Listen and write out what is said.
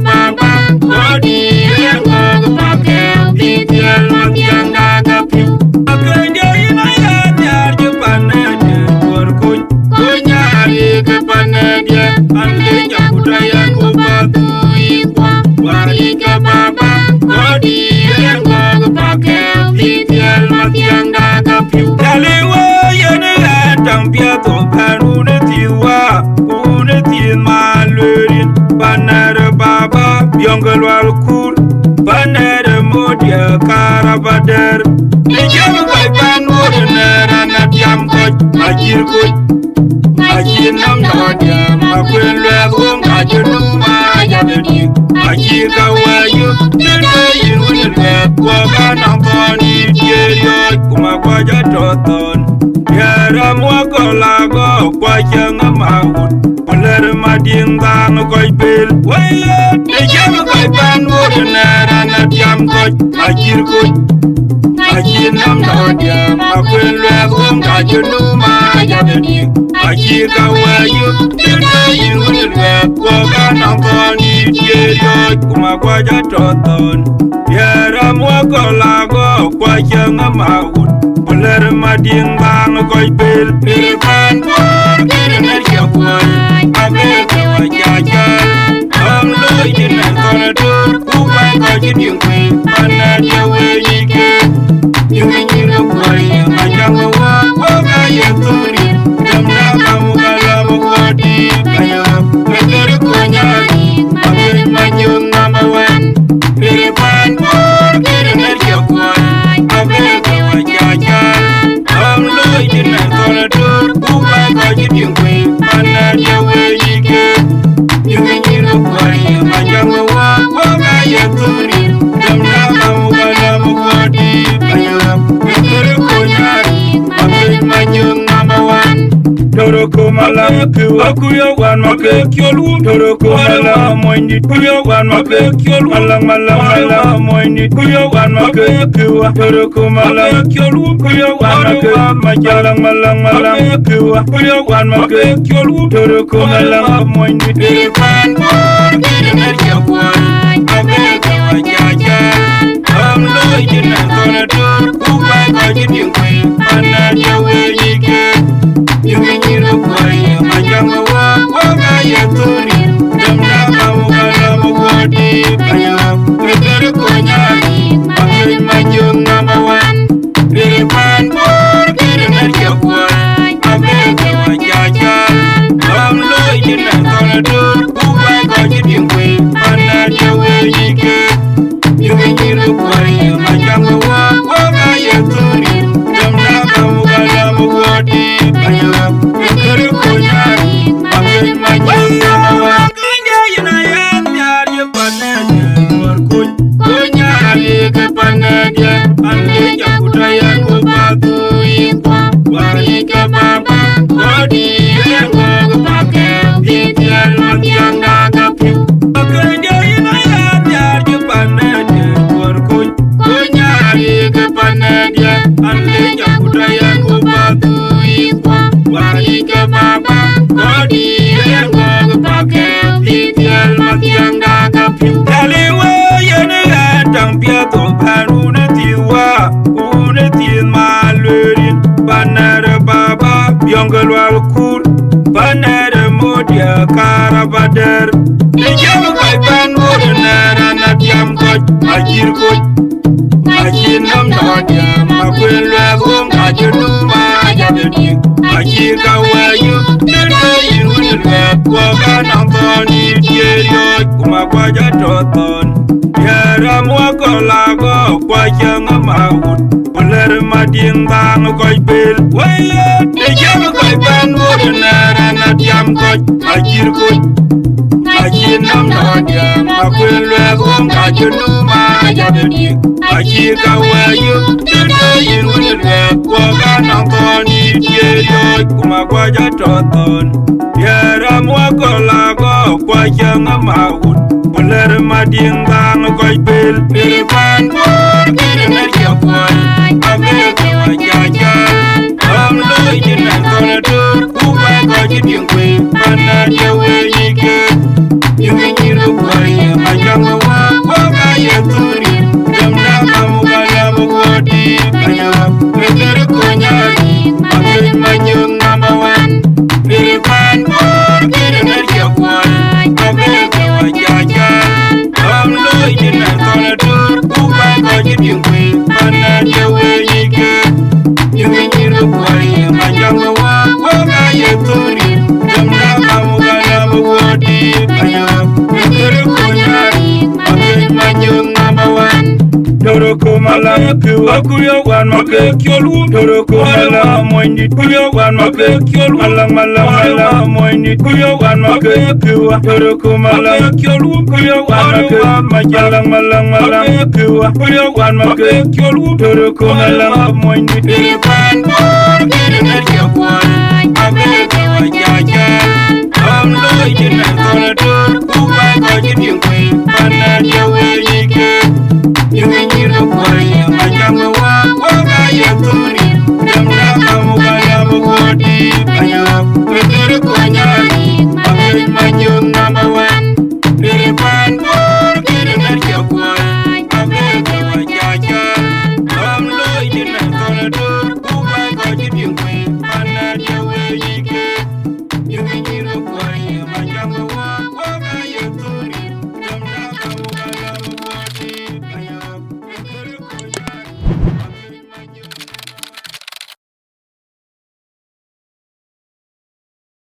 baba Odi yengo pakem Ditiel matiang daga piu Akenja inayan yar jupanede Korkuj kunyari kepanede Ande jakutayan kubatu ikwa Warike baba Odi yengo pakem Ditiel matiang daga piu Kaliwa yenega tampia topan unetiwa Unetin malurin Banere baba Yongal wal kul Banere modia karabader Ijam koi pan murner Anat yam koj Majir koj Majir nam nodia Makwen lwek wong Ajunuma Ajabedik Majir kawayu Nene yun lwek Wakan amponi Diyerioj Kumakwaja toton Yara mwako lago Kwa changa mahut Oler mading bang koi pil Wayat Ijam koi pan murner Anat yam koj Majir koj Majir nam nodia Makwen lwek wong Ajunuma Ajabedik Majir kawayu Nene yun lwek Wakan amponi Diyerioj Kumakwaja toton Yara mwako lago Kwa changa mahut Oler mading bang koi pil Pilipan pur Kiri nerja kuai Abeke wajajan Am loy jinen konadur Kupai kaji dingkwi Pana jawe yike Yungi nyiru kuai Majang wa Waka yeturi Jamna kamu kalamu kodi Kaya Mekeri kunyari Abeke majung namawan Pilipan pur Kiri nerja kuai Abeke wajajan Am loy jinen konadur Kupai kaji dingkwi Pana jawe yike Yungi nyiru kuai Majang wa Waka yeturi Jamna kamu kalamu kodi Kaya Mekeri kunyari Abeke majung namawan Doroko malam Akuya wan make kyolu Doroko malam moini Kuya wan make kyolu Malang moini Kuya wan make kywa Doroko malam kyolu Kuya wan make majalang malang kywa Kuya wan make kyolu Doroko malam moini Pilipan pur Kiri nerja kuai Abeke wajajan Am loy jinen konadur Kupai kaji dingkwi Pana jawe yike Yungi nyiru kuai Majang wa Waka yeturi Jamna kamu kalamu kodi Kaya Mekeri kunyari Abeke majung namawan Pilipan pur Kiri nerja kuai Abeke wajajan Am loy jinen konadur Kupai kaji dingkwi Pana jawe yike Yungi nyiru kuai Majang wa Waka yeturi Jamna kamu kalamu kodi Kaya Mekeri kunyari Abeke majung namawan Kanya yinayan Yar yupanede Korkuj kunyari kepanede Ande jakutayan kubatu ikwa Warike baba Kodi yengo kepake Ditiel matiang daga piu Kanya yinayan Yar yupanede Korkuj kunyari kepanede Ande jakutayan kubatu ikwa Warike baba Kodi yengo kepake Ditiel matiang daga piu Kaliwa yenega tampia topan unetiwa Unetin malurin Banere baba Yongal wal kul Banere modia karabader Ijam koi pan murner Anat yam koj Majir koj Majir nam nodia Makwen lwek wong Ajunuma Ajabedik Majir kawayu Nene yun lwek Wakan amponi Diyerioj Kumakwaja toton Yara mwako lago Kwa changa mahut Oler mading bang koi pil Wayat Ijam koi pan murner Anat yam koj Majir koj Majir nam nodia Makwen lwek wong Ajunuma Ajabedik Majir kawayu Nene yun lwek Wakan amponi Diyerioj Kumakwaja toton Yara mwako lago Kwa changa mahut Oler mading bang koi pil Pilipan pur Kiri nerja kuai Abeke wajajan Am loy jinen konadur Kupai kaji dingkwi Pana jawe yike Yungi nyiru kuai malang kiwa kuyo wan make kyolu toro ko malang moindi kuyo wan make kyolu malang malang moindi kuyo wan make kiwa toro ko malang kyolu kuyo wan make majalang malang kiwa kuyo wan make kyolu toro ko malang moindi ipan por kene chakwa abe dewa jaja amlo jina kona tor kuwa ko jidin kwe pana dewa